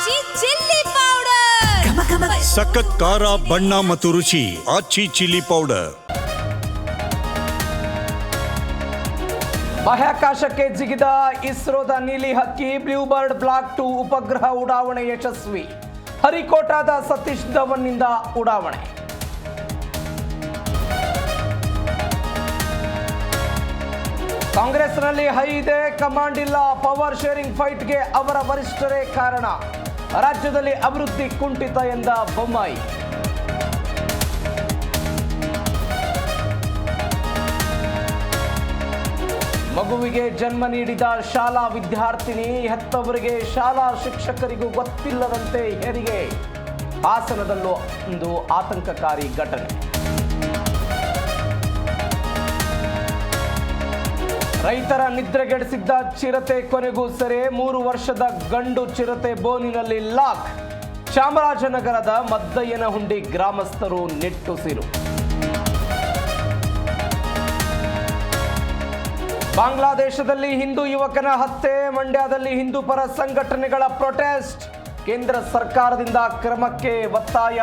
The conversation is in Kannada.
ಆಚಿ ಚಿಲ್ಲಿ ಪೌಡರ್ ಸಖತ್ ಖಾರ ಬಣ್ಣ ಮತ್ತು ರುಚಿ ಆಚಿ ಚಿಲ್ಲಿ ಪೌಡರ್. ಬಾಹ್ಯಾಕಾಶಕ್ಕೆ ಜಿಗಿದ ಇಸ್ರೋದ ನೀಲಿ ಹಕ್ಕಿ ಬ್ಲೂಬರ್ಡ್ ಬ್ಲಾಕ್ 2 ಉಪಗ್ರಹ ಉಡಾವಣೆ ಯಶಸ್ವಿ. ಹರಿಕೋಟಾದ ಸತೀಶ್ ಧವನ್ನಿಂದ ಉಡಾವಣೆ. ಕಾಂಗ್ರೆಸ್ನಲ್ಲಿ ಹೈ ಇದೆ, ಕಮಾಂಡ್ ಇಲ್ಲ. ಪವರ್ ಶೇರಿಂಗ್ ಫೈಟ್ಗೆ ಅವರ ವರಿಷ್ಠರೇ ಕಾರಣ. ರಾಜ್ಯದಲ್ಲಿ ಅಭಿವೃದ್ಧಿ ಕುಂಠಿತ ಎಂದ ಬೊಮ್ಮಾಯಿ. ಮಗುವಿಗೆ ಜನ್ಮ ನೀಡಿದ ಶಾಲಾ ವಿದ್ಯಾರ್ಥಿನಿ, ಹೆತ್ತವರಿಗೆ ಶಾಲಾ ಶಿಕ್ಷಕರಿಗೂ ಗೊತ್ತಿಲ್ಲದಂತೆ ಹೆರಿಗೆ. ಹಾಸನದಲ್ಲೂ ಒಂದು ಆತಂಕಕಾರಿ ಘಟನೆ. ರೈತರ ನಿದ್ರೆಗೆಡಿಸಿದ್ದ ಚಿರತೆ ಕೊನೆಗೂ ಸೆರೆ. 3 ವರ್ಷದ ಗಂಡು ಚಿರತೆ ಬೋನಿನಲ್ಲಿ ಲಾಕ್. ಚಾಮರಾಜನಗರದ ಮದ್ದಯ್ಯನಹುಂಡಿ ಗ್ರಾಮಸ್ಥರು ನಿಟ್ಟುಸಿರು. ಬಾಂಗ್ಲಾದೇಶದಲ್ಲಿ ಹಿಂದೂ ಯುವಕನ ಹತ್ಯೆ. ಮಂಡ್ಯದಲ್ಲಿ ಹಿಂದೂ ಪರ ಸಂಘಟನೆಗಳ ಪ್ರೊಟೆಸ್ಟ್. ಕೇಂದ್ರ ಸರ್ಕಾರದಿಂದ ಕ್ರಮಕ್ಕೆ ಒತ್ತಾಯ.